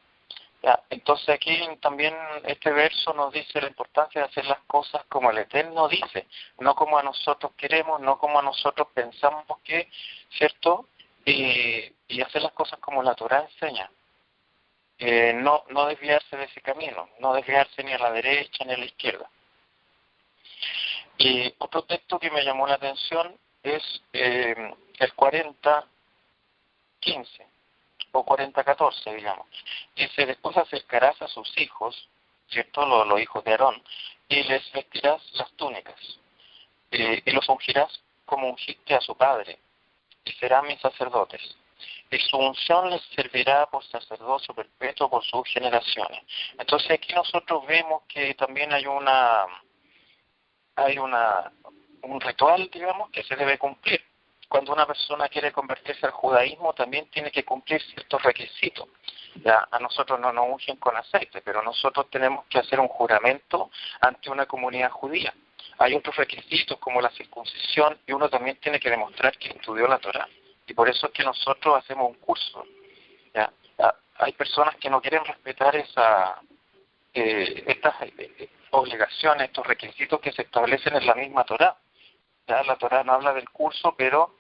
Ya, entonces aquí también este verso nos dice la importancia de hacer las cosas como el Eterno dice, no como a nosotros queremos, no como a nosotros pensamos que, ¿cierto? Y hacer las cosas como la Torá enseña. No desviarse de ese camino, no desviarse ni a la derecha ni a la izquierda. Y otro texto que me llamó la atención es el 40:15 o 40:14, digamos. Dice: después acercarás a sus hijos ¿cierto? Los hijos de Aarón, y les vestirás las túnicas, y los ungirás como ungiste a su padre, y serán mis sacerdotes. Y su unción les servirá por sacerdocio perpetuo por sus generaciones. Entonces aquí nosotros vemos que también hay un ritual, digamos, que se debe cumplir. Cuando una persona quiere convertirse al judaísmo, también tiene que cumplir ciertos requisitos. Ya, a nosotros no nos ungen con aceite, pero nosotros tenemos que hacer un juramento ante una comunidad judía. Hay otros requisitos como la circuncisión, y uno también tiene que demostrar que estudió la Torá. Y por eso es que nosotros hacemos un curso. ¿Ya? Hay personas que no quieren respetar estas obligaciones, estos requisitos que se establecen en la misma Torá. ¿Ya? La Torá no habla del curso, pero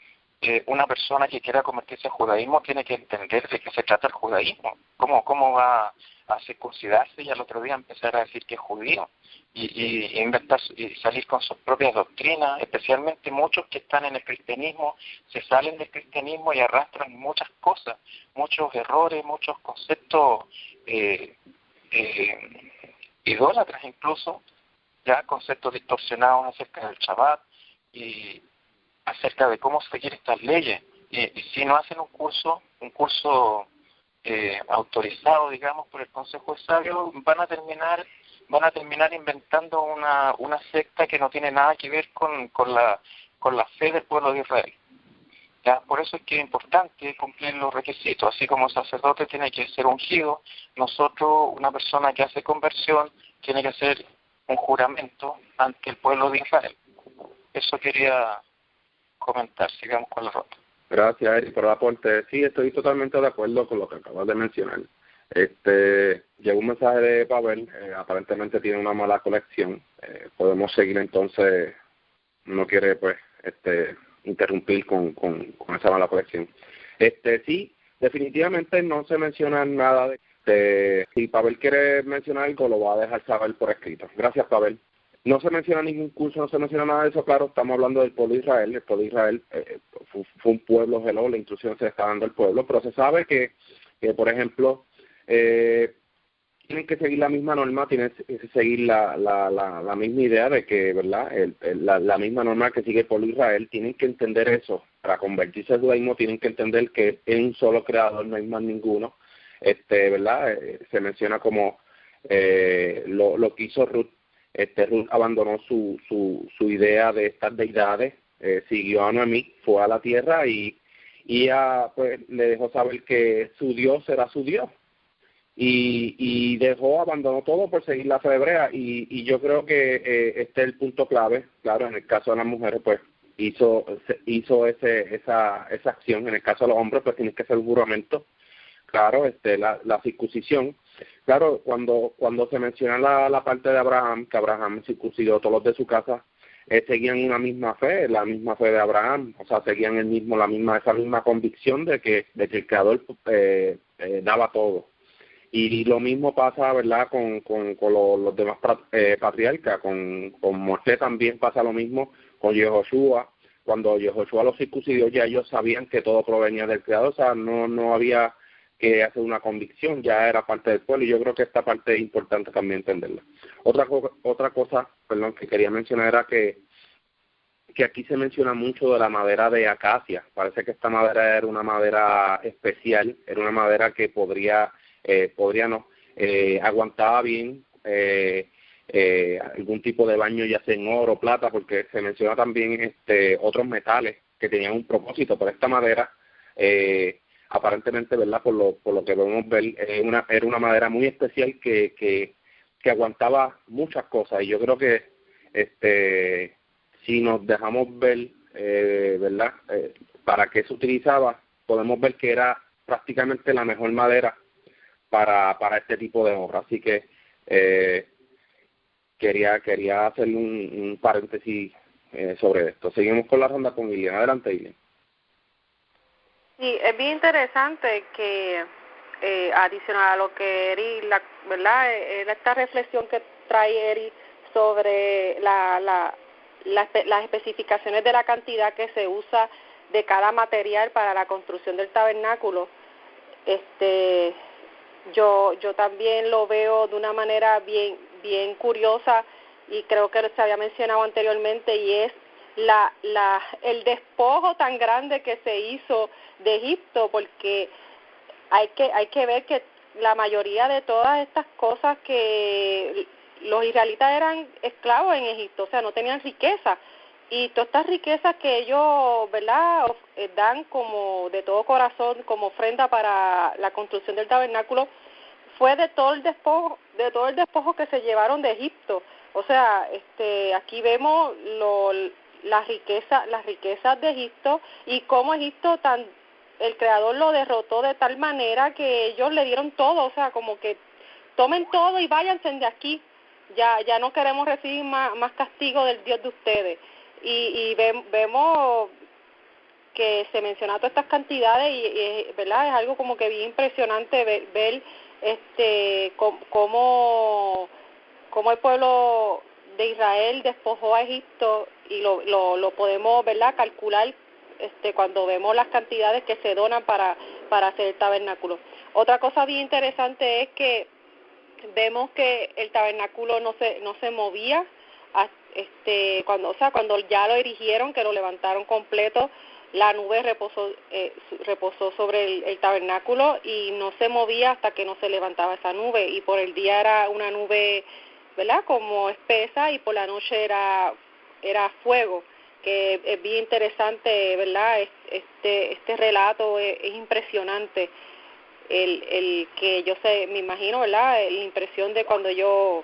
una persona que quiera convertirse al judaísmo tiene que entender de qué se trata el judaísmo. ¿Cómo va a circuncidarse y al otro día empezar a decir que es judío? Y inventar y salir con sus propias doctrinas, especialmente muchos que están en el cristianismo, se salen del cristianismo y arrastran muchas cosas, muchos errores, muchos conceptos idólatras incluso, ya conceptos distorsionados acerca del Shabbat y acerca de cómo seguir estas leyes. Y si no hacen un curso autorizado, digamos, por el Consejo de Sabios, van a terminar inventando una secta que no tiene nada que ver con la fe del pueblo de Israel. ¿Ya? Por eso es que es importante cumplir los requisitos, así como el sacerdote tiene que ser ungido, nosotros, una persona que hace conversión, tiene que hacer un juramento ante el pueblo de Israel. Eso quería comentar. Sigamos con la ruta. Gracias, Eric, por el aporte. Sí, estoy totalmente de acuerdo con lo que acabas de mencionar. Llegó un mensaje de Pavel, aparentemente tiene una mala conexión. Podemos seguir entonces, no quiere pues interrumpir con esa mala conexión. Sí, definitivamente no se menciona nada de si Pavel quiere mencionar algo, lo va a dejar saber por escrito. Gracias, Pavel. No se menciona ningún curso, no se menciona nada de eso, claro, estamos hablando del pueblo de Israel. El pueblo de Israel fue un pueblo hello, la instrucción se le está dando al pueblo, pero se sabe que por ejemplo, tienen que seguir la misma norma, tienen que seguir la misma idea de que, ¿verdad? La misma norma que sigue el pueblo de Israel, tienen que entender eso. Para convertirse al judaísmo tienen que entender que es un solo creador, no hay más ninguno. ¿Verdad? Se menciona como lo que hizo Ruth. Ruth abandonó su idea de estas deidades, siguió a Noemí, fue a la tierra y ella pues le dejó saber que su Dios era su Dios y abandonó todo por seguir la fe hebrea y yo creo que este es el punto clave. Claro, en el caso de las mujeres pues hizo esa acción. En el caso de los hombres pues tiene que ser un juramento. Claro, la circuncisión. Claro, cuando se menciona la parte de Abraham, que Abraham circuncidó todos los de su casa, seguían una misma fe, la misma fe de Abraham, o sea, seguían esa misma convicción de que el Creador daba todo. Y lo mismo pasa, ¿verdad?, con los demás patriarcas, con Moisés también pasa lo mismo, con Yehoshua. Cuando Yehoshua los circuncidó, ya ellos sabían que todo provenía del Creador, o sea, no había que hacer una convicción, ya era parte del pueblo, y yo creo que esta parte es importante también entenderla. Otra cosa, que quería mencionar era que aquí se menciona mucho de la madera de acacia. Parece que esta madera era una madera especial, era una madera que aguantaba bien algún tipo de baño, ya sea en oro o plata, porque se menciona también otros metales que tenían un propósito, pero esta madera aparentemente, ¿verdad?, por lo que podemos ver, era una madera muy especial que aguantaba muchas cosas, y yo creo que si nos dejamos ver, ¿verdad?, para qué se utilizaba, podemos ver que era prácticamente la mejor madera para este tipo de obra. Así que quería hacer un paréntesis sobre esto. Seguimos con la ronda con Ilian. Adelante, Ilian. Sí, es bien interesante que adicional a lo que Eri, ¿verdad? Esta reflexión que trae Eri sobre las especificaciones de la cantidad que se usa de cada material para la construcción del tabernáculo. yo también lo veo de una manera bien curiosa, y creo que se había mencionado anteriormente, y es el despojo tan grande que se hizo de Egipto, porque hay que ver que la mayoría de todas estas cosas, que los israelitas eran esclavos en Egipto, o sea, no tenían riqueza, y todas estas riquezas que ellos, ¿verdad?, dan como de todo corazón como ofrenda para la construcción del tabernáculo, fue de todo el despojo que se llevaron de Egipto. O sea, aquí vemos las riquezas de Egipto, y cómo Egipto el Creador lo derrotó de tal manera que ellos le dieron todo, o sea, como que tomen todo y váyanse de aquí, ya no queremos recibir más castigo del Dios de ustedes. Y vemos que se mencionan todas estas cantidades, y ¿verdad?, es algo como que bien impresionante ver cómo el pueblo de Israel despojó a Egipto, y lo podemos, ¿verdad?, calcular cuando vemos las cantidades que se donan para hacer el tabernáculo. Otra cosa bien interesante es que vemos que el tabernáculo no se movía cuando ya lo erigieron, que lo levantaron completo. La nube reposó sobre el tabernáculo, y no se movía hasta que no se levantaba esa nube, y por el día era una nube, ¿verdad?, como espesa, y por la noche era fuego, que es bien interesante, ¿verdad? Este relato es impresionante, el que me imagino, ¿verdad?, la impresión de cuando ellos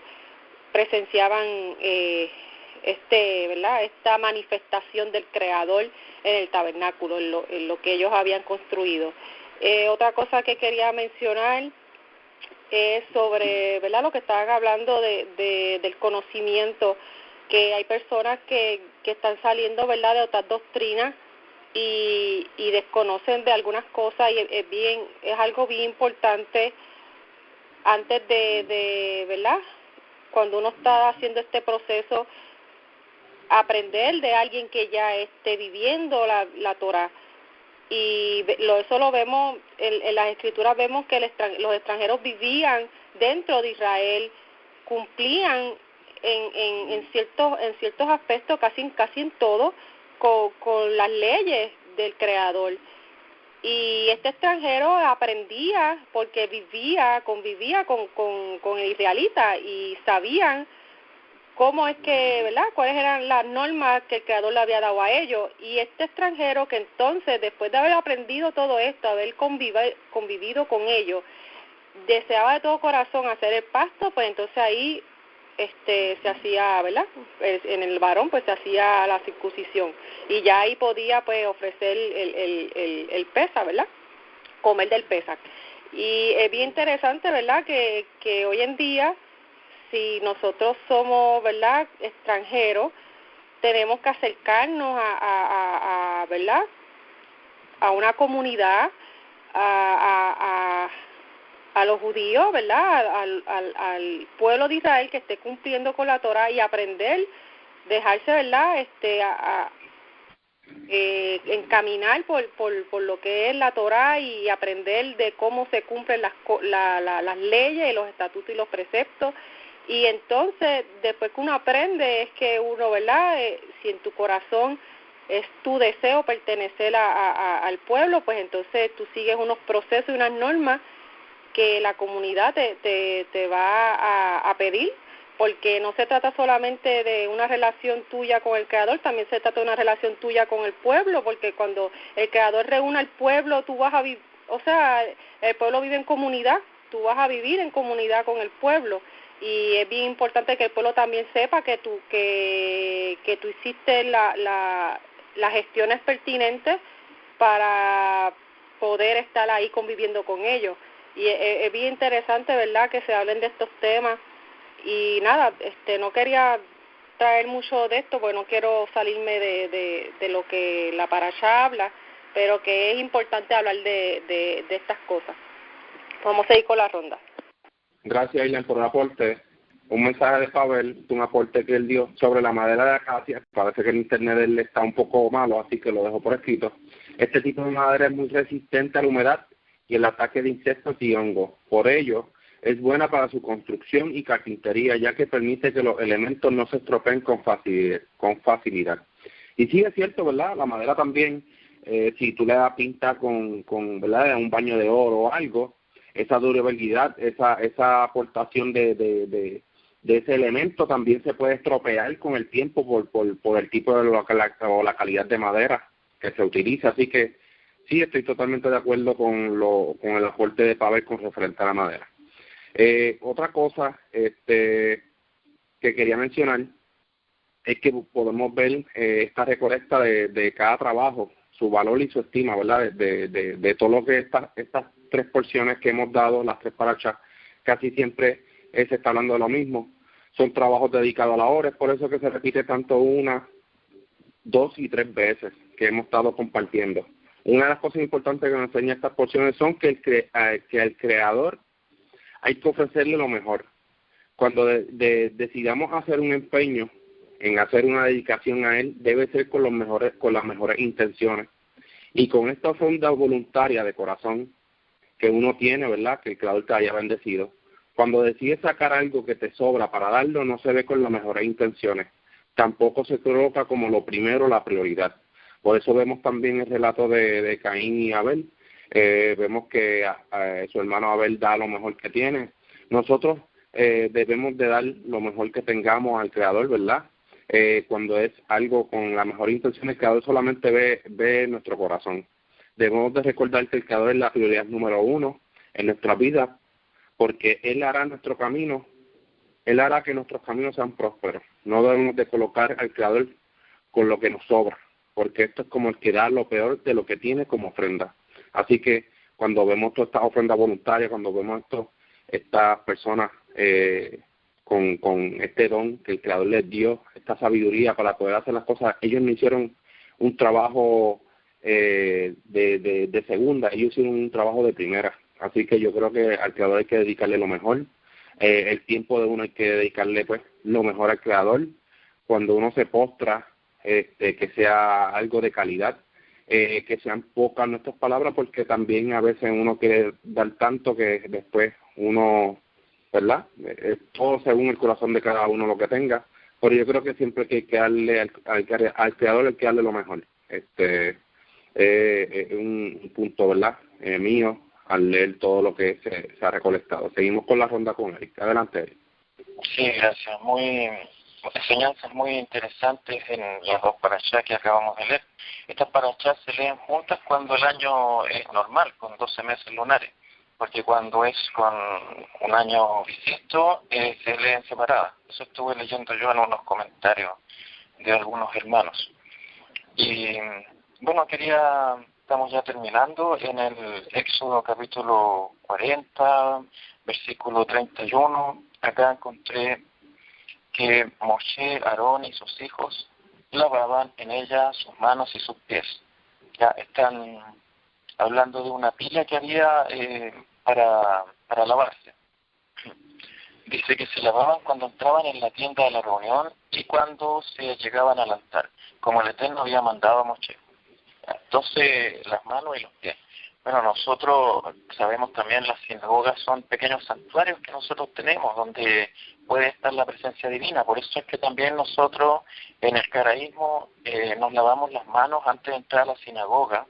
presenciaban ¿verdad?, esta manifestación del Creador en el tabernáculo, en lo que ellos habían construido. Otra cosa que quería mencionar es sobre, ¿verdad?, lo que estaban hablando del conocimiento, que hay personas que están saliendo, ¿verdad?, de otras doctrinas y desconocen de algunas cosas, y es algo bien importante antes de ¿verdad?, cuando uno está haciendo este proceso, aprender de alguien que ya esté viviendo la Torá. Y eso lo vemos en las Escrituras, vemos que los extranjeros vivían dentro de Israel, cumplían en ciertos aspectos, casi en todo, con las leyes del Creador. Y este extranjero aprendía porque convivía con el israelita, y sabían cómo es que, ¿verdad?, cuáles eran las normas que el Creador le había dado a ellos. Y este extranjero, que entonces, después de haber aprendido todo esto, haber convivido con ellos, deseaba de todo corazón hacer el pacto, pues entonces ahí se hacía, ¿verdad?, en el varón pues se hacía la circuncisión, y ya ahí podía pues ofrecer el Pesaj, ¿verdad?, comer del Pesaj. Y es bien interesante, ¿verdad?, que hoy en día, si nosotros somos, ¿verdad?, extranjeros, tenemos que acercarnos a ¿verdad?, a una comunidad, a los judíos, ¿verdad?, al pueblo de Israel que esté cumpliendo con la Torá, y aprender, dejarse, ¿verdad?, encaminar por lo que es la Torá, y aprender de cómo se cumplen las leyes, los estatutos y los preceptos. Y entonces, después que uno aprende, es que uno, ¿verdad?, si en tu corazón es tu deseo pertenecer al pueblo, pues entonces tú sigues unos procesos y unas normas que la comunidad te va a pedir, porque no se trata solamente de una relación tuya con el Creador, también se trata de una relación tuya con el pueblo, porque cuando el Creador reúne al pueblo, tú vas a vivir, o sea, el pueblo vive en comunidad, tú vas a vivir en comunidad con el pueblo, y es bien importante que el pueblo también sepa que tú hiciste las gestiones pertinentes para poder estar ahí conviviendo con ellos. Y es bien interesante, ¿verdad?, que se hablen de estos temas. Y nada, no quería traer mucho de esto, porque no quiero salirme de lo que la parashá habla, pero que es importante hablar de estas cosas. Vamos a ir con la ronda. Gracias, Aileen, por el aporte. Un mensaje de Pavel, un aporte que él dio sobre la madera de acacia. Parece que el internet de él está un poco malo, así que lo dejo por escrito. Este tipo de madera es muy resistente a la humedad y el ataque de insectos y hongos. Por ello, es buena para su construcción y carpintería, ya que permite que los elementos no se estropeen con facilidad. Y sí es cierto, ¿verdad? La madera también, si tú le das pinta con ¿verdad? Un baño de oro o algo, esa durabilidad, esa aportación de ese elemento también se puede estropear con el tiempo por el tipo de o la calidad de madera que se utiliza. Así que sí, estoy totalmente de acuerdo con el aporte de Pavel con referente a la madera. Otra cosa que quería mencionar es que podemos ver esta recolecta de cada trabajo, su valor y su estima, ¿verdad? De todo lo que estas 3 porciones que hemos dado, las 3 parachas, casi siempre se está hablando de lo mismo. Son trabajos dedicados a la hora, es por eso que se repite tanto 1, 2 y 3 veces que hemos estado compartiendo. Una de las cosas importantes que nos enseña estas porciones son que al creador hay que ofrecerle lo mejor. Cuando decidamos hacer un empeño en hacer una dedicación a él, debe ser con las mejores intenciones y con esta ofrenda voluntaria de corazón que uno tiene, ¿verdad? Que el creador te haya bendecido. Cuando decides sacar algo que te sobra para darlo, no se ve con las mejores intenciones. Tampoco se coloca como lo primero, la prioridad. Por eso vemos también el relato de Caín y Abel. Vemos que su hermano Abel da lo mejor que tiene. Nosotros debemos de dar lo mejor que tengamos al Creador, ¿verdad? Cuando es algo con la mejor intención, el Creador solamente ve nuestro corazón. Debemos de recordar que el Creador es la prioridad número 1 en nuestra vida, porque Él hará nuestro camino, Él hará que nuestros caminos sean prósperos. No debemos de colocar al Creador con lo que nos sobra, porque esto es como el que da lo peor de lo que tiene como ofrenda. Así que cuando vemos todas estas ofrendas voluntarias, cuando vemos estas personas con este don que el Creador les dio, esta sabiduría para poder hacer las cosas, ellos no hicieron un trabajo de segunda, ellos hicieron un trabajo de primera. Así que yo creo que al Creador hay que dedicarle lo mejor. El tiempo de uno hay que dedicarle pues lo mejor al Creador. Cuando uno se postra, que sea algo de calidad, que sean pocas nuestras palabras, porque también a veces uno quiere dar tanto que después uno, ¿verdad? Todo según el corazón de cada uno lo que tenga, pero yo creo que siempre hay que darle al Creador, hay que darle lo mejor. Un punto, ¿verdad? Mío, al leer todo lo que se ha recolectado. Seguimos con la ronda con Eric. Adelante, Eric. Sí, gracias. Enseñanzas muy interesantes en las 2 parashas que acabamos de leer. Estas parashas se leen juntas cuando el año es normal, con 12 meses lunares, porque cuando es con un año bisiesto se leen separadas. Eso estuve leyendo yo en unos comentarios de algunos hermanos. Y bueno, estamos ya terminando en el Éxodo capítulo 40, versículo 31. Acá encontré que Moshe, Aarón y sus hijos lavaban en ella sus manos y sus pies. Ya están hablando de una pila que había para lavarse. Dice que se lavaban cuando entraban en la tienda de la reunión y cuando se llegaban al altar, como el Eterno había mandado a Moshe. Entonces, las manos y los pies. Bueno, nosotros sabemos también las sinagogas son pequeños santuarios que nosotros tenemos donde puede estar la presencia divina. Por eso es que también nosotros en el caraísmo nos lavamos las manos antes de entrar a la sinagoga.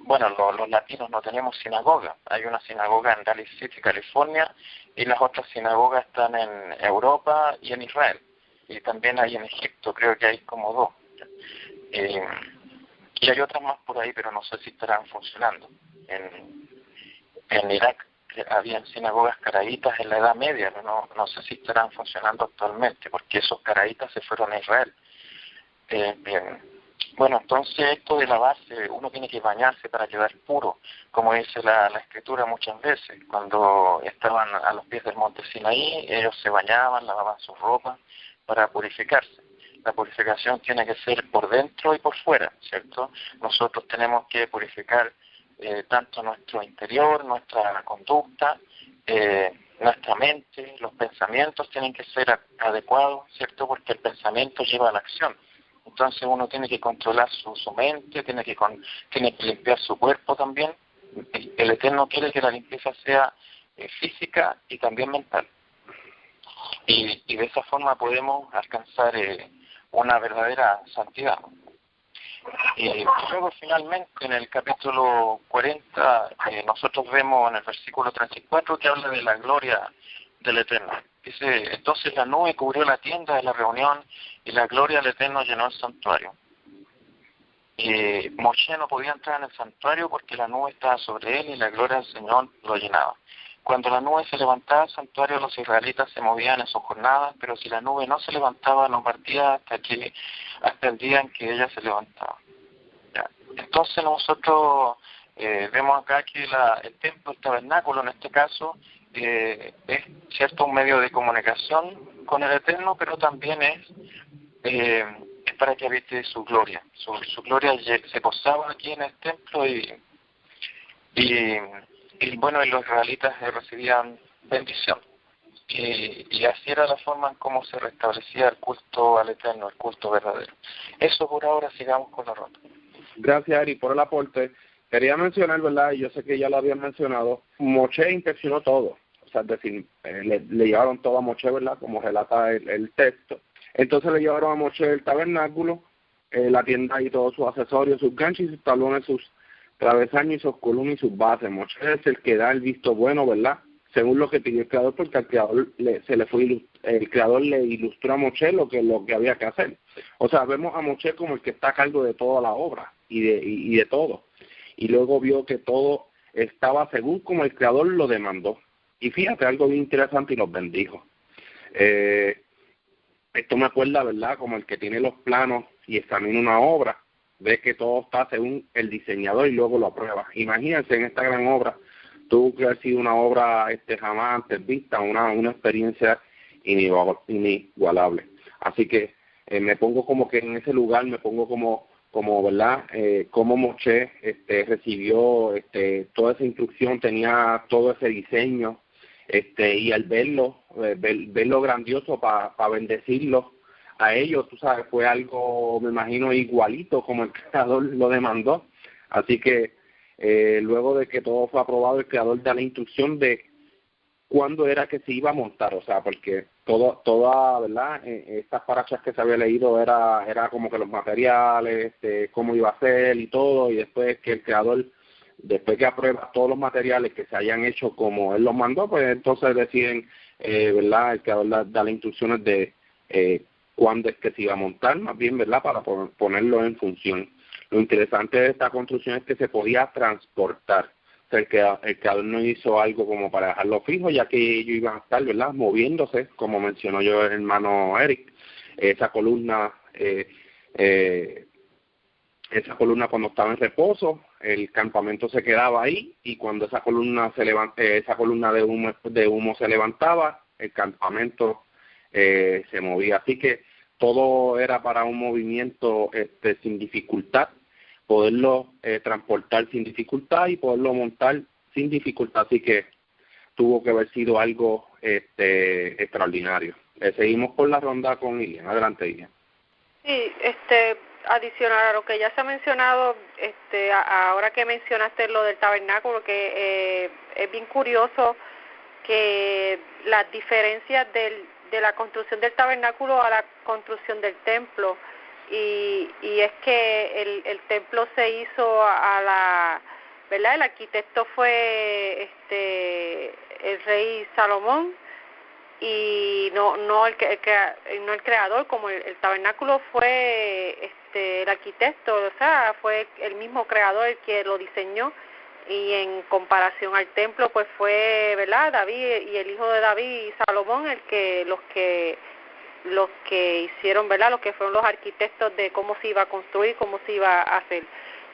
Bueno, los latinos no tenemos sinagoga. Hay una sinagoga en Daly City, California, y las otras sinagogas están en Europa y en Israel. Y también hay en Egipto, creo que hay como 2. Y hay otras más por ahí, pero no sé si estarán funcionando. En Irak habían sinagogas caraítas en la Edad Media, pero no sé si estarán funcionando actualmente, porque esos caraítas se fueron a Israel. Bueno, entonces esto de lavarse, uno tiene que bañarse para quedar puro, como dice la Escritura muchas veces. Cuando estaban a los pies del monte Sinaí, ellos se bañaban, lavaban sus ropas para purificarse. La purificación tiene que ser por dentro y por fuera, ¿cierto? Nosotros tenemos que purificar tanto nuestro interior, nuestra conducta, nuestra mente, los pensamientos tienen que ser adecuados, ¿cierto? Porque el pensamiento lleva a la acción. Entonces uno tiene que controlar su mente, tiene que limpiar su cuerpo también, El Eterno quiere que la limpieza sea física y también mental. Y de esa forma podemos alcanzar una verdadera santidad. Y luego finalmente en el capítulo 40 nosotros vemos en el versículo 34 que habla de la gloria del Eterno. Dice, entonces la nube cubrió la tienda de la reunión y la gloria del Eterno llenó el santuario. Moshe no podía entrar en el santuario porque la nube estaba sobre él y la gloria del Señor lo llenaba. Cuando la nube se levantaba, el santuario de los israelitas se movían en sus jornadas, pero si la nube no se levantaba, no partía hasta el día en que ella se levantaba. ¿Ya? Entonces nosotros vemos acá que el templo, el tabernáculo en este caso, es cierto un medio de comunicación con el Eterno, pero también es para que habite su gloria. Su gloria se posaba aquí en el templo y bueno, y los israelitas recibían bendición. Y así era la forma en cómo se restablecía el culto al Eterno, el culto verdadero. Eso por ahora, sigamos con la ronda. Gracias, Ari, por el aporte. Quería mencionar, ¿verdad? Y yo sé que ya lo habían mencionado, Moshe inspeccionó todo. O sea, es decir, le llevaron todo a Moshe, ¿verdad? Como relata el texto. Entonces le llevaron a Moshe el tabernáculo, la tienda y todos sus accesorios, sus ganchos, sus talones, sus travesaños y sus columnas y sus bases. Moshe es el que da el visto bueno, ¿verdad? Según lo que pidió el Creador, porque al Creador el Creador le ilustró a Moshe lo que había que hacer. O sea, vemos a Moshe como el que está a cargo de toda la obra y de todo. Y luego vio que todo estaba según como el Creador lo demandó. Y fíjate, algo bien interesante, y los bendijo. Esto me acuerda, ¿verdad?, como el que tiene los planos y examina una obra, ve que todo está según el diseñador y luego lo aprueba. Imagínense en esta gran obra, tuvo que haber sido una obra jamás antes vista, una experiencia inigualable. Así que me pongo como que en ese lugar, me pongo como ¿verdad?, como Moshe recibió toda esa instrucción, tenía todo ese diseño, y al verlo grandioso para bendecirlo a ellos, tú sabes, fue algo, me imagino, igualito como el Creador lo demandó. Así que luego de que todo fue aprobado, el Creador da la instrucción de cuándo era que se iba a montar, o sea, porque toda, ¿verdad?, estas parachas que se había leído era como que los materiales, cómo iba a ser y todo, y después que el Creador, después que aprueba todos los materiales que se hayan hecho como él los mandó, pues entonces deciden, ¿verdad?, el Creador da las instrucciones de cuándo es que se iba a montar, más bien, ¿verdad?, para ponerlo en función. Lo interesante de esta construcción es que se podía transportar. O sea, el Creador no hizo algo como para dejarlo fijo, ya que ellos iban a estar, ¿verdad?, moviéndose, como mencionó yo el hermano Eric. Esa columna cuando estaba en reposo, el campamento se quedaba ahí, y cuando esa columna de humo se levantaba, el campamento se movía. Así que todo era para un movimiento sin dificultad, poderlo transportar sin dificultad y poderlo montar sin dificultad. Así que tuvo que haber sido algo extraordinario. Seguimos por la ronda con Ilian. Adelante, Ilian. Sí, adicional a lo que ya se ha mencionado, ahora que mencionaste lo del tabernáculo, que es bien curioso que las diferencias de la construcción del tabernáculo a la construcción del templo, y es que el templo se hizo ¿verdad? El arquitecto fue el rey Salomón, y no el creador, como el tabernáculo fue el arquitecto, o sea, fue el mismo creador el que lo diseñó. Y en comparación al templo, pues fue, ¿verdad?, David y el hijo de David y Salomón los que hicieron, ¿verdad?, los que fueron los arquitectos de cómo se iba a construir, cómo se iba a hacer.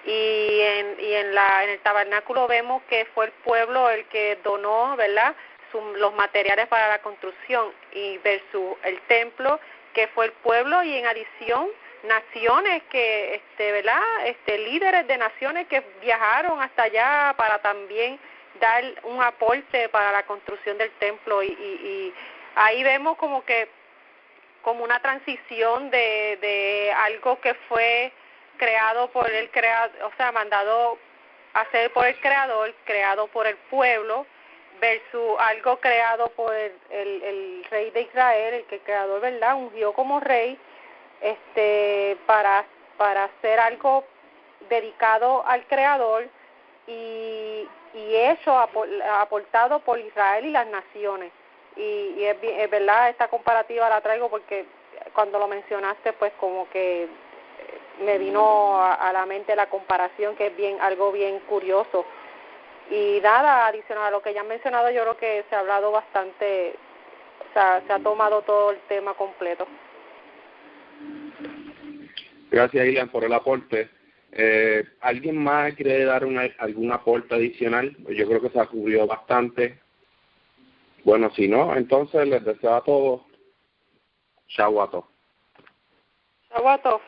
Y en el tabernáculo vemos que fue el pueblo el que donó, ¿verdad?, los materiales para la construcción, y versus el templo, que fue el pueblo, y en adición naciones que ¿verdad?, líderes de naciones que viajaron hasta allá para también dar un aporte para la construcción del templo, y ahí vemos como una transición de algo que fue creado por el creador, o sea, mandado hacer por el Creador, creado por el pueblo, versus algo creado por el rey de Israel, el que el Creador, ¿verdad?, ungió como rey, para hacer algo dedicado al Creador y hecho aportado por Israel y las naciones. Y es verdad, esta comparativa la traigo porque cuando lo mencionaste, pues como que me vino a la mente la comparación, que es algo bien curioso. Y nada, adicional a lo que ya han mencionado, yo creo que se ha hablado bastante, o sea, se ha tomado todo el tema completo. Gracias, Ilian, por el aporte. ¿Alguien más quiere dar algún aporte adicional? Yo creo que se ha cubrido bastante. Bueno, si no, entonces les deseo a todos Shavuot Tov. Shavuot Tov.